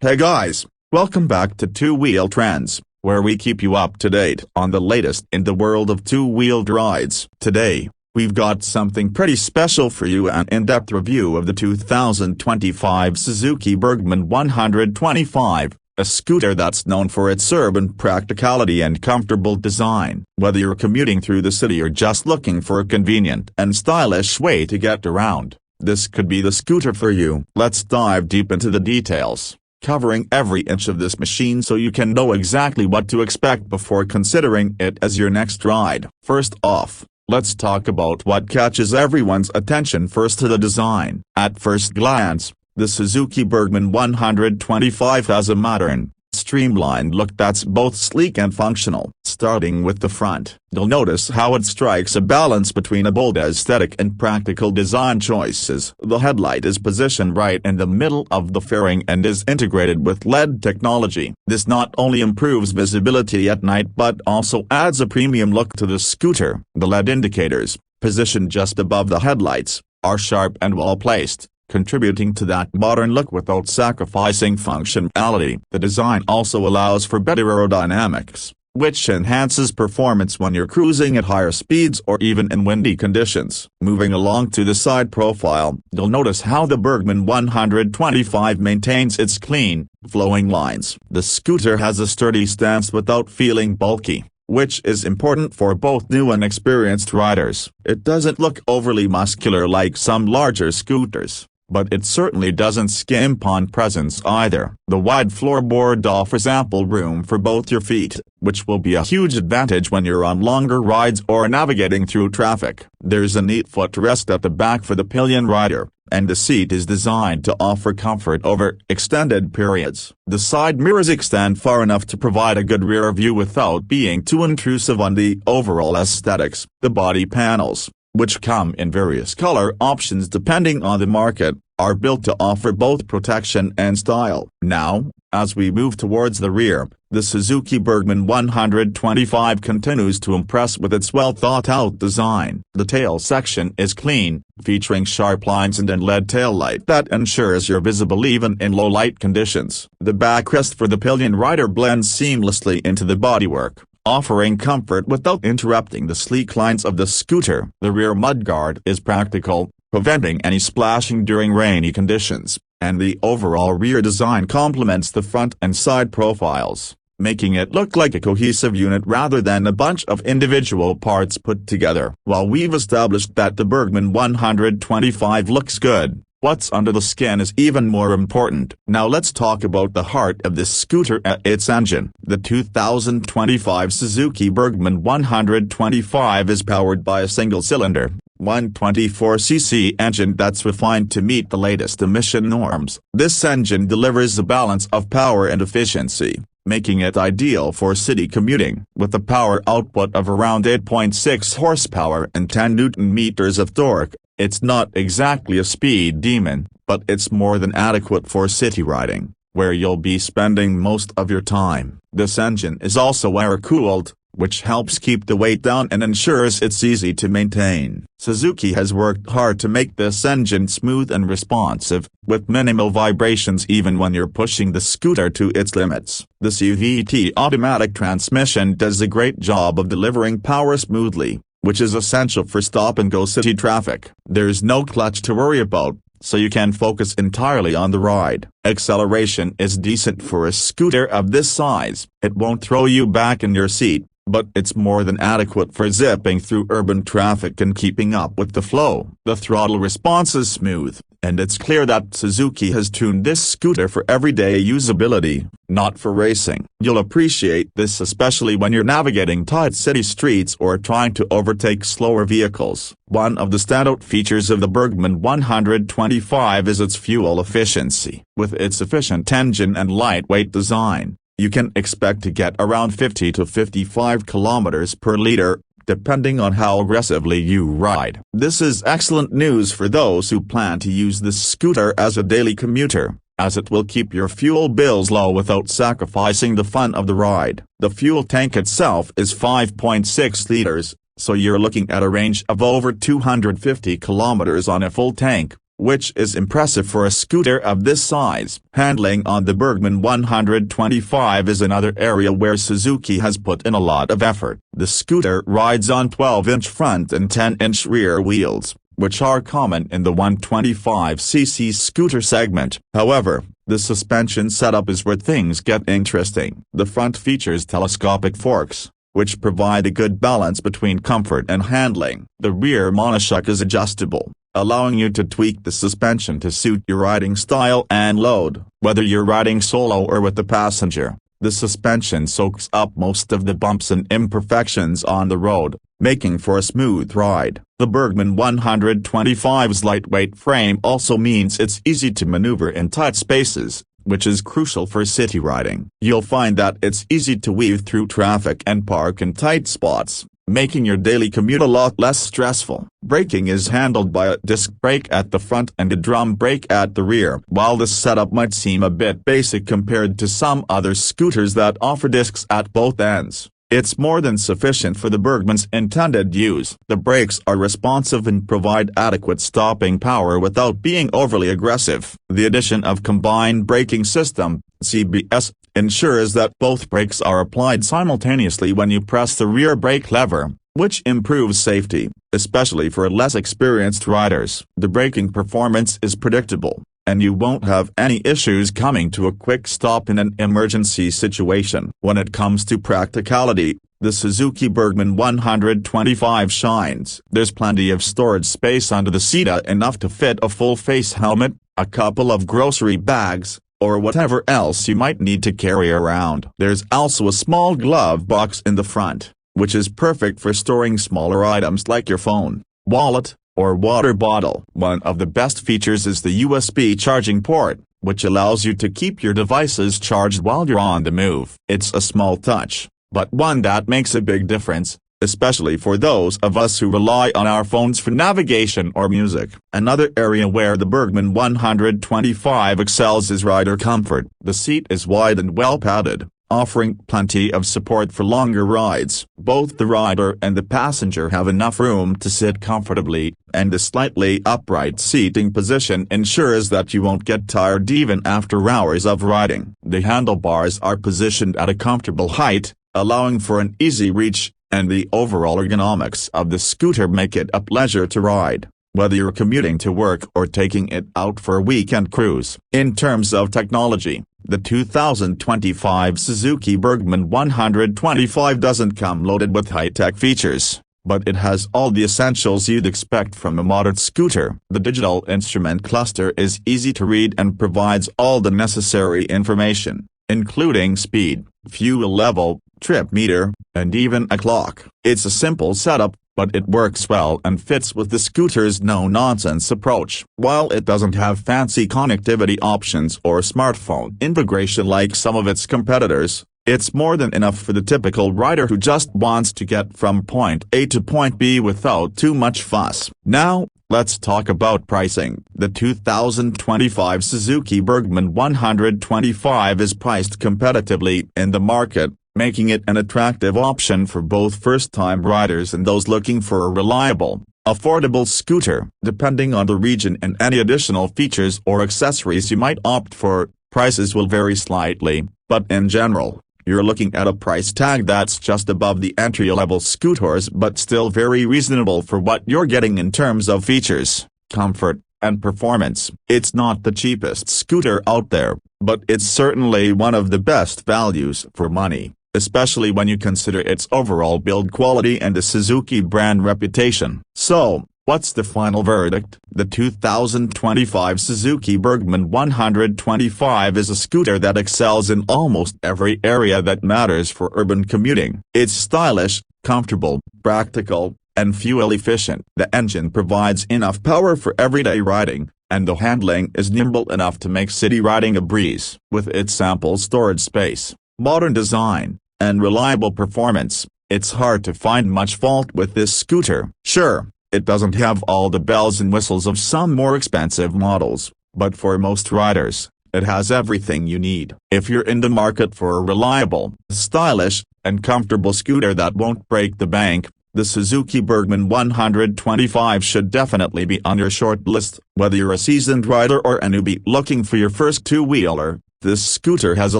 Hey guys, welcome back to Two Wheel Trends, where we keep you up to date on the latest in the world of two-wheeled rides. Today, we've got something pretty special for you, an in-depth review of the 2025 Suzuki Burgman 125, a scooter that's known for its urban practicality and comfortable design. Whether you're commuting through the city or just looking for a convenient and stylish way to get around, this could be the scooter for you. Let's dive deep into the details, covering every inch of this machine so you can know exactly what to expect before considering it as your next ride. First off, let's talk about what catches everyone's attention. First, to the design. At first glance, the Suzuki Burgman 125 has a modern, streamlined look that's both sleek and functional. Starting with the front, you'll notice how it strikes a balance between a bold aesthetic and practical design choices. The headlight is positioned right in the middle of the fairing and is integrated with LED technology. This not only improves visibility at night but also adds a premium look to the scooter. The LED indicators, positioned just above the headlights, are sharp and well placed, contributing to that modern look without sacrificing functionality. The design also allows for better aerodynamics, which enhances performance when you're cruising at higher speeds or even in windy conditions. Moving along to the side profile, you'll notice how the Burgman 125 maintains its clean, flowing lines. The scooter has a sturdy stance without feeling bulky, which is important for both new and experienced riders. It doesn't look overly muscular like some larger scooters, but it certainly doesn't skimp on presence either. The wide floorboard offers ample room for both your feet, which will be a huge advantage when you're on longer rides or navigating through traffic. There's a neat footrest at the back for the pillion rider, and the seat is designed to offer comfort over extended periods. The side mirrors extend far enough to provide a good rear view without being too intrusive on the overall aesthetics. The body panels, which come in various color options depending on the market, are built to offer both protection and style. Now, as we move towards the rear, the Suzuki Burgman 125 continues to impress with its well-thought-out design. The tail section is clean, featuring sharp lines and an LED taillight that ensures you're visible even in low-light conditions. The backrest for the pillion rider blends seamlessly into the bodywork, offering comfort without interrupting the sleek lines of the scooter. The rear mudguard is practical, preventing any splashing during rainy conditions, and the overall rear design complements the front and side profiles, making it look like a cohesive unit rather than a bunch of individual parts put together. While we've established that the Burgman 125 looks good, what's under the skin is even more important. Now let's talk about the heart of this scooter, its engine. The 2025 Suzuki Burgman 125 is powered by a single-cylinder, 124cc engine that's refined to meet the latest emission norms. This engine delivers a balance of power and efficiency, making it ideal for city commuting. With a power output of around 8.6 horsepower and 10 newton-meters of torque, it's not exactly a speed demon, but it's more than adequate for city riding, where you'll be spending most of your time. This engine is also air-cooled, which helps keep the weight down and ensures it's easy to maintain. Suzuki has worked hard to make this engine smooth and responsive, with minimal vibrations even when you're pushing the scooter to its limits. The CVT automatic transmission does a great job of delivering power smoothly, which is essential for stop-and-go city traffic. There's no clutch to worry about, so you can focus entirely on the ride. Acceleration is decent for a scooter of this size. It won't throw you back in your seat, but it's more than adequate for zipping through urban traffic and keeping up with the flow. The throttle response is smooth, and it's clear that Suzuki has tuned this scooter for everyday usability, not for racing. You'll appreciate this especially when you're navigating tight city streets or trying to overtake slower vehicles. One of the standout features of the Burgman 125 is its fuel efficiency. With its efficient engine and lightweight design, you can expect to get around 50 to 55 kilometers per liter, depending on how aggressively you ride. This is excellent news for those who plan to use this scooter as a daily commuter, as it will keep your fuel bills low without sacrificing the fun of the ride. The fuel tank itself is 5.6 liters, so you're looking at a range of over 250 kilometers on a full tank, which is impressive for a scooter of this size. Handling on the Burgman 125 is another area where Suzuki has put in a lot of effort. The scooter rides on 12-inch front and 10-inch rear wheels, which are common in the 125cc scooter segment. However, the suspension setup is where things get interesting. The front features telescopic forks, which provide a good balance between comfort and handling. The rear monoshock is adjustable, allowing you to tweak the suspension to suit your riding style and load. Whether you're riding solo or with the passenger, the suspension soaks up most of the bumps and imperfections on the road, making for a smooth ride. The Burgman 125's lightweight frame also means it's easy to maneuver in tight spaces, which is crucial for city riding. You'll find that it's easy to weave through traffic and park in tight spots, making your daily commute a lot less stressful. Braking is handled by a disc brake at the front and a drum brake at the rear. While this setup might seem a bit basic compared to some other scooters that offer discs at both ends, it's more than sufficient for the Burgman's intended use. The brakes are responsive and provide adequate stopping power without being overly aggressive. The addition of combined braking system, CBS, ensures that both brakes are applied simultaneously when you press the rear brake lever, which improves safety, especially for less experienced riders. The braking performance is predictable, and you won't have any issues coming to a quick stop in an emergency situation. When it comes to practicality, the Suzuki Burgman 125 shines. There's plenty of storage space under the seat, enough to fit a full face helmet, a couple of grocery bags, or whatever else you might need to carry around. There's also a small glove box in the front, which is perfect for storing smaller items like your phone, wallet, or water bottle. One of the best features is the USB charging port, which allows you to keep your devices charged while you're on the move. It's a small touch, but one that makes a big difference, especially for those of us who rely on our phones for navigation or music. Another area where the Burgman 125 excels is rider comfort. The seat is wide and well padded, offering plenty of support for longer rides. Both the rider and the passenger have enough room to sit comfortably, and the slightly upright seating position ensures that you won't get tired even after hours of riding. The handlebars are positioned at a comfortable height, allowing for an easy reach, and the overall ergonomics of the scooter make it a pleasure to ride, whether you're commuting to work or taking it out for a weekend cruise. In terms of technology, the 2025 Suzuki Burgman 125 doesn't come loaded with high-tech features, but it has all the essentials you'd expect from a modern scooter. The digital instrument cluster is easy to read and provides all the necessary information, including speed, fuel level, trip meter, and even a clock. It's a simple setup, but it works well and fits with the scooter's no-nonsense approach. While it doesn't have fancy connectivity options or smartphone integration like some of its competitors, it's more than enough for the typical rider who just wants to get from point A to point B without too much fuss. Now, let's talk about pricing. The 2025 Suzuki Burgman 125 is priced competitively in the market, making it an attractive option for both first-time riders and those looking for a reliable, affordable scooter. Depending on the region and any additional features or accessories you might opt for, prices will vary slightly, but in general, you're looking at a price tag that's just above the entry-level scooters but still very reasonable for what you're getting in terms of features, comfort, and performance. It's not the cheapest scooter out there, but it's certainly one of the best values for money, especially when you consider its overall build quality and the Suzuki brand reputation. So, what's the final verdict? The 2025 Suzuki Burgman 125 is a scooter that excels in almost every area that matters for urban commuting. It's stylish, comfortable, practical, and fuel efficient. The engine provides enough power for everyday riding, and the handling is nimble enough to make city riding a breeze. With its ample storage space, modern design, and reliable performance, it's hard to find much fault with this scooter. Sure, it doesn't have all the bells and whistles of some more expensive models, but for most riders, it has everything you need. If you're in the market for a reliable, stylish, and comfortable scooter that won't break the bank, The Suzuki Burgman 125 should definitely be on your short list. Whether you're a seasoned rider or a newbie looking for your first two-wheeler, this scooter has a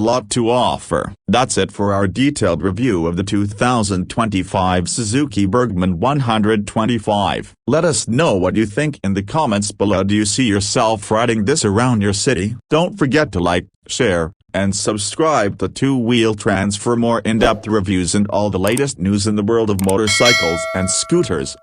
lot to offer. That's it for our detailed review of the 2025 Suzuki Burgman 125. Let us know what you think in the comments below. Do you see yourself riding this around your city? Don't forget to like, share, and subscribe to Two Wheel Trends for more in-depth reviews and all the latest news in the world of motorcycles and scooters.